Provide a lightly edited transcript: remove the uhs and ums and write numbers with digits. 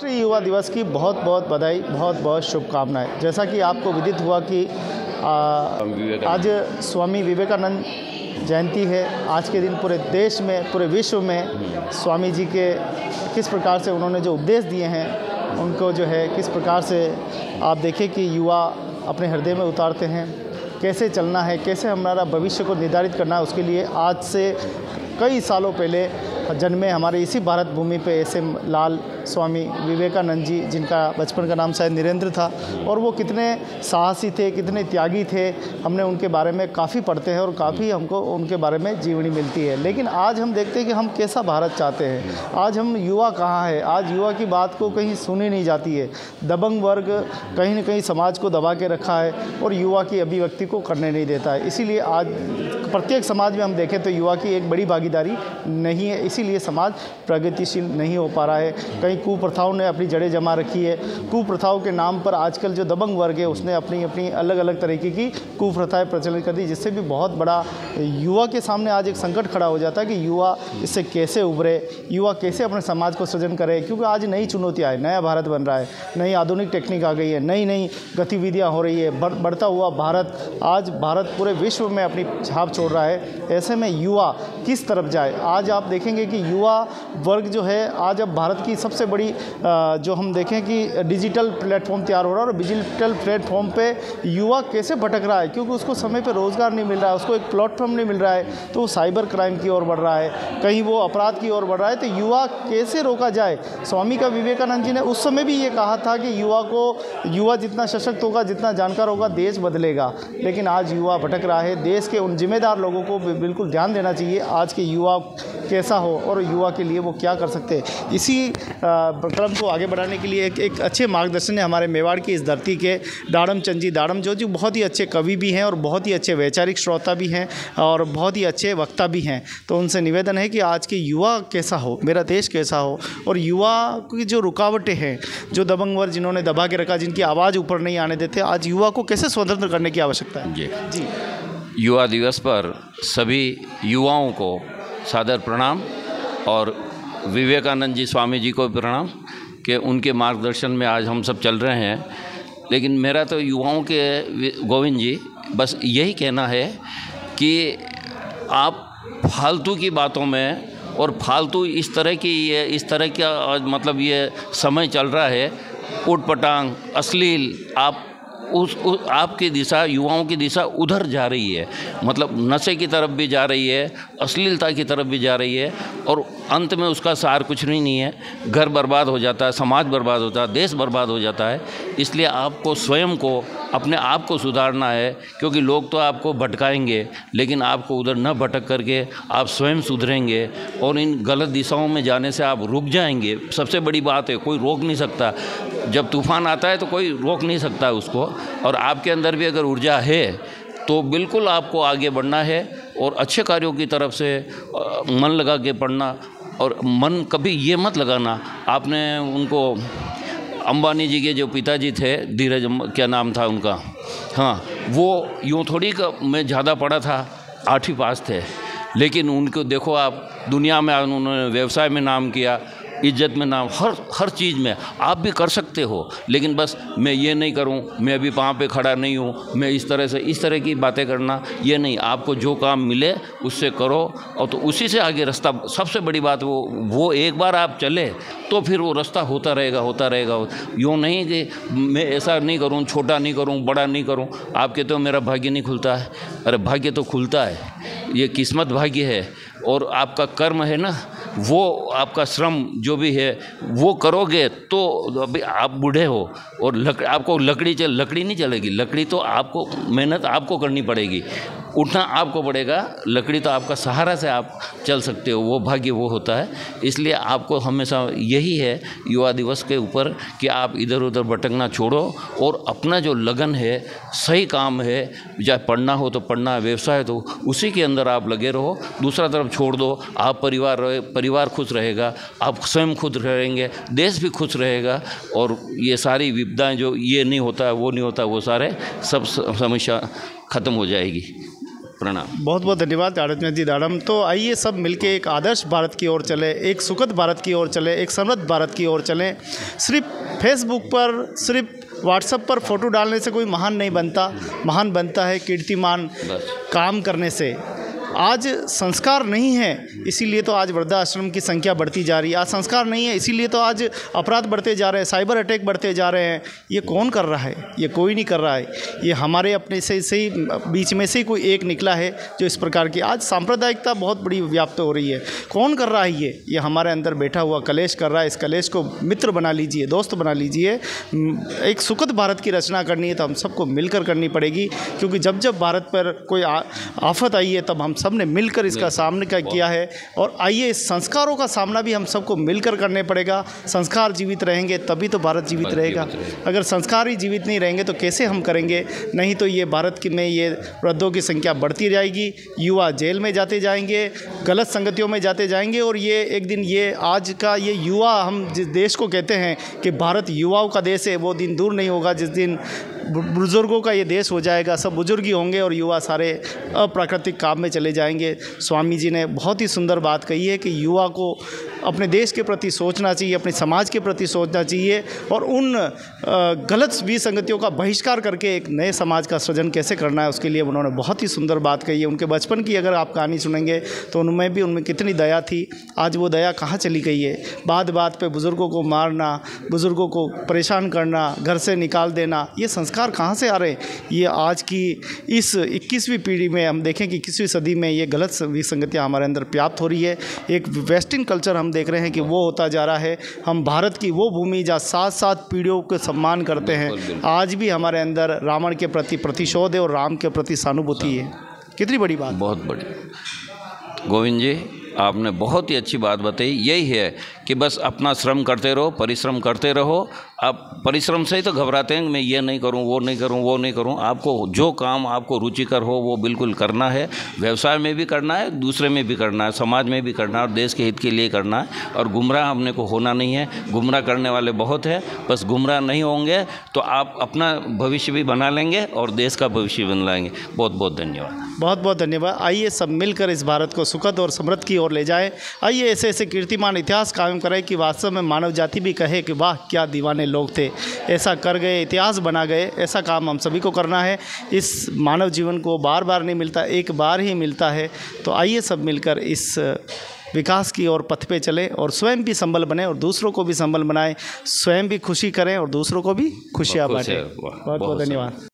राष्ट्रीय युवा दिवस की बहुत बहुत बधाई, बहुत बहुत शुभकामनाएं। जैसा कि आपको विदित हुआ कि आज स्वामी विवेकानंद जयंती है। आज के दिन पूरे देश में, पूरे विश्व में स्वामी जी के किस प्रकार से उन्होंने जो उपदेश दिए हैं उनको जो है किस प्रकार से आप देखें कि युवा अपने हृदय में उतारते हैं, कैसे चलना है, कैसे हमारा भविष्य को निर्धारित करना है। उसके लिए आज से कई सालों पहले जन्मे हमारे इसी भारत भूमि पे ऐसे लाल स्वामी विवेकानंद जी, जिनका बचपन का नाम शायद नरेंद्र था, और वो कितने साहसी थे, कितने त्यागी थे। हमने उनके बारे में काफ़ी पढ़ते हैं और काफ़ी हमको उनके बारे में जीवनी मिलती है। लेकिन आज हम देखते हैं कि हम कैसा भारत चाहते हैं। आज हम युवा कहाँ है? आज युवा की बात को कहीं सुनी नहीं जाती है। दबंग वर्ग कहीं न कहीं समाज को दबा के रखा है और युवा की अभिव्यक्ति को करने नहीं देता है। इसीलिए आज प्रत्येक समाज में हम देखें तो युवा की एक बड़ी भागीदारी नहीं है। इसीलिए समाज प्रगतिशील नहीं हो पा रहा है। कई कुप्रथाओं ने अपनी जड़ें जमा रखी है। कुप्रथाओं के नाम पर आजकल जो दबंग वर्ग है उसने अपनी अपनी अलग अलग तरीके की कुप्रथाएं प्रचलित कर दी, जिससे भी बहुत बड़ा युवा के सामने आज एक संकट खड़ा हो जाता है कि युवा इससे कैसे उभरे, युवा कैसे अपने समाज को सृजन करे। क्योंकि आज नई चुनौतियाँ है, नया भारत बन रहा है, नई आधुनिक टेक्निक आ गई है, नई नई गतिविधियाँ हो रही है। बढ़ता हुआ भारत, आज भारत पूरे विश्व में अपनी छाप छोड़ रहा है। ऐसे में युवा किस तरफ जाए? आज आप देखेंगे कि युवा वर्ग जो है, आज अब भारत की सबसे बड़ी जो हम देखें कि डिजिटल प्लेटफॉर्म तैयार हो रहा है और डिजिटल प्लेटफॉर्म पे युवा कैसे भटक रहा है, क्योंकि उसको समय पे रोज़गार नहीं मिल रहा है, उसको एक प्लेटफॉर्म नहीं मिल रहा है, तो वो साइबर क्राइम की ओर बढ़ रहा है, कहीं वो अपराध की ओर बढ़ रहा है। तो युवा कैसे रोका जाए? स्वामी का विवेकानंद जी ने उस समय भी ये कहा था कि युवा जितना सशक्त होगा, जितना जानकार होगा, देश बदलेगा। लेकिन आज युवा भटक रहा है। देश के उन जिम्मेदार लोगों को बिल्कुल ध्यान देना चाहिए आज के युवा कैसा हो और युवा के लिए वो क्या कर सकते हैं। इसी क्रम को आगे बढ़ाने के लिए एक अच्छे मार्गदर्शन है हमारे मेवाड़ की इस धरती के दाड़म चंद जी। दाड़म जो बहुत ही अच्छे कवि भी हैं और बहुत ही अच्छे वैचारिक श्रोता भी हैं और बहुत ही अच्छे वक्ता भी हैं। तो उनसे निवेदन है कि आज के युवा कैसा हो, मेरा देश कैसा हो, और युवा की जो रुकावटें हैं, जो दबंग वर्ग जिन्होंने दबा के रखा, जिनकी आवाज़ ऊपर नहीं आने देते, आज युवा को कैसे स्वतंत्र करने की आवश्यकता है। जी, युवा दिवस पर सभी युवाओं को सादर प्रणाम और विवेकानंद जी स्वामी जी को प्रणाम कि उनके मार्गदर्शन में आज हम सब चल रहे हैं। लेकिन मेरा तो युवाओं के गोविंद जी बस यही कहना है कि आप फालतू की बातों में और फालतू इस तरह का मतलब ये समय चल रहा है, उटपटांग अश्लील, आपकी दिशा, युवाओं की दिशा उधर जा रही है। मतलब नशे की तरफ भी जा रही है, अश्लीलता की तरफ भी जा रही है, और अंत में उसका सार कुछ नहीं है। घर बर्बाद हो जाता है, समाज बर्बाद होता है, देश बर्बाद हो जाता है। इसलिए आपको स्वयं को, अपने आप को सुधारना है, क्योंकि लोग तो आपको भटकाएंगे, लेकिन आपको उधर न भटक करके आप स्वयं सुधरेंगे और इन गलत दिशाओं में जाने से आप रुक जाएंगे। सबसे बड़ी बात है, कोई रोक नहीं सकता। जब तूफान आता है तो कोई रोक नहीं सकता उसको, और आपके अंदर भी अगर ऊर्जा है तो बिल्कुल आपको आगे बढ़ना है और अच्छे कार्यों की तरफ से मन लगा के पढ़ना। और मन कभी ये मत लगाना, आपने उनको अंबानी जी के जो पिताजी थे, धीरज, क्या नाम था उनका, हाँ, वो यूँ थोड़ी का मैं ज़्यादा पढ़ा था, 8वीं पास थे, लेकिन उनको देखो आप, दुनिया में उन्होंने व्यवसाय में नाम किया, इज्जत में नाम, हर चीज़ में आप भी कर सकते हो। लेकिन बस मैं ये नहीं करूं, मैं अभी वहाँ पे खड़ा नहीं हूं, मैं इस तरह की बातें करना ये नहीं। आपको जो काम मिले उससे करो और तो उसी से आगे रास्ता। सबसे बड़ी बात वो एक बार आप चले तो फिर वो रास्ता होता रहेगा। यूँ नहीं कि मैं ऐसा नहीं करूँ, छोटा नहीं करूँ, बड़ा नहीं करूँ। आप कहते हो मेरा भाग्य नहीं खुलता है, अरे भाग्य तो खुलता है, ये किस्मत भाग्य है। और आपका कर्म है ना, वो आपका श्रम जो भी है वो करोगे तो अभी आप बूढ़े हो और आपको लकड़ी नहीं चलेगी। लकड़ी तो आपको, मेहनत आपको करनी पड़ेगी, उठना आपको पड़ेगा। लकड़ी तो आपका सहारा से आप चल सकते हो, वो भाग्य वो होता है। इसलिए आपको हमेशा यही है युवा दिवस के ऊपर कि आप इधर उधर भटकना छोड़ो और अपना जो लगन है, सही काम है, चाहे पढ़ना हो तो पढ़ना, व्यवसाय तो उसी के अंदर आप लगे रहो, दूसरा तरफ छोड़ दो। आप परिवार खुश रहेगा, आप स्वयं खुश रहेंगे, देश भी खुश रहेगा, और ये सारी विपदाएं जो ये नहीं होता वो नहीं होता, वो सारे सब समस्या ख़त्म हो जाएगी। प्रणाम। बहुत बहुत धन्यवाद दाड़म जी दाड़म। तो आइए सब मिलके एक आदर्श भारत की ओर चले, एक सुखद भारत की ओर चले, एक समृद्ध भारत की ओर चलें। सिर्फ फेसबुक पर, सिर्फ व्हाट्सएप पर फ़ोटो डालने से कोई महान नहीं बनता, महान बनता है कीर्तिमान काम करने से। आज संस्कार नहीं है, इसीलिए तो आज वृद्धाश्रम की संख्या बढ़ती जा रही है। आज संस्कार नहीं है, इसीलिए तो आज अपराध बढ़ते जा रहे हैं, साइबर अटैक बढ़ते जा रहे हैं। ये कौन कर रहा है? ये कोई नहीं कर रहा है। ये हमारे अपने से ही बीच में से ही कोई एक निकला है जो इस प्रकार की आज सांप्रदायिकता बहुत बड़ी व्याप्त हो रही है। कौन कर रहा है ये हमारे अंदर बैठा हुआ कलेश कर रहा है। इस कलेश को मित्र बना लीजिए, दोस्त बना लीजिए। एक सुखद भारत की रचना करनी है तो हम सबको मिलकर करनी पड़ेगी, क्योंकि जब जब भारत पर कोई आफत आई है तब हम सबने मिलकर इसका सामना किया है। और आइए इस संस्कारों का सामना भी हम सबको मिलकर करने पड़ेगा। संस्कार जीवित रहेंगे तभी तो भारत जीवित रहेगा। अगर संस्कार ही जीवित नहीं रहेंगे तो कैसे हम करेंगे? नहीं तो ये भारत में ये वृद्धों की संख्या बढ़ती जाएगी, युवा जेल में जाते जाएंगे, गलत संगतियों में जाते जाएंगे। और ये एक दिन ये आज का ये युवा, हम जिस देश को कहते हैं कि भारत युवाओं का देश है, वो दिन दूर नहीं होगा जिस दिन बुजुर्गों का ये देश हो जाएगा। सब बुजुर्ग ही होंगे और युवा सारे अप्राकृतिक काम में चले जाएंगे। स्वामी जी ने बहुत ही सुंदर बात कही है कि युवा को अपने देश के प्रति सोचना चाहिए, अपने समाज के प्रति सोचना चाहिए और उन गलत विसंगतियों का बहिष्कार करके एक नए समाज का सृजन कैसे करना है, उसके लिए उन्होंने बहुत ही सुंदर बात कही है। उनके बचपन की अगर आप कहानी सुनेंगे तो उनमें कितनी दया थी। आज वो दया कहाँ चली गई है? बात बात पे बुज़ुर्गों को मारना, बुज़ुर्गों को परेशान करना, घर से निकाल देना, ये संस्कार कहाँ से आ रहे हैं? ये आज की इस 21वीं पीढ़ी में हम देखें कि 21वीं सदी में ये गलत विसंगतियाँ हमारे अंदर प्राप्त हो रही है। एक वेस्टर्न कल्चर हम देख रहे हैं कि वो होता जा रहा है। हम भारत की वो भूमि जहाँ 7 पीढ़ियों को सम्मान करते हैं, आज भी हमारे अंदर रावण के प्रति प्रतिशोध है और राम के प्रति सहानुभूति है। कितनी बड़ी बात, बहुत बड़ी। गोविंद जी, आपने बहुत ही अच्छी बात बताई। यही है कि बस अपना श्रम करते रहो, परिश्रम करते रहो। आप परिश्रम से ही तो घबराते हैं कि मैं ये नहीं करूं, वो नहीं करूं, वो नहीं करूं। आपको जो काम आपको रुचिकर हो वो बिल्कुल करना है। व्यवसाय में भी करना है, दूसरे में भी करना है, समाज में भी करना है और देश के हित के लिए करना है। और गुमराह हमने को होना नहीं है। गुमराह करने वाले बहुत हैं, बस गुमराह नहीं होंगे तो आप अपना भविष्य भी बना लेंगे और देश का भविष्य बना लेंगे। बहुत बहुत धन्यवाद। बहुत बहुत धन्यवाद। आइए सब मिलकर इस भारत को सुखद और समृद्ध की ओर ले जाए। आइए ऐसे ऐसे कीर्तिमान इतिहास कायम करें कि वास्तव में मानव जाति भी कहे कि वाह क्या दीवाने लोग थे, ऐसा कर गए, इतिहास बना गए। ऐसा काम हम सभी को करना है। इस मानव जीवन को बार बार नहीं मिलता, एक बार ही मिलता है। तो आइए सब मिलकर इस विकास की ओर पथ पे चलें और स्वयं भी संबल बने और दूसरों को भी संबल बनाएं। स्वयं भी खुशी करें और दूसरों को भी खुशियाँ बांटें। बहुत बहुत धन्यवाद।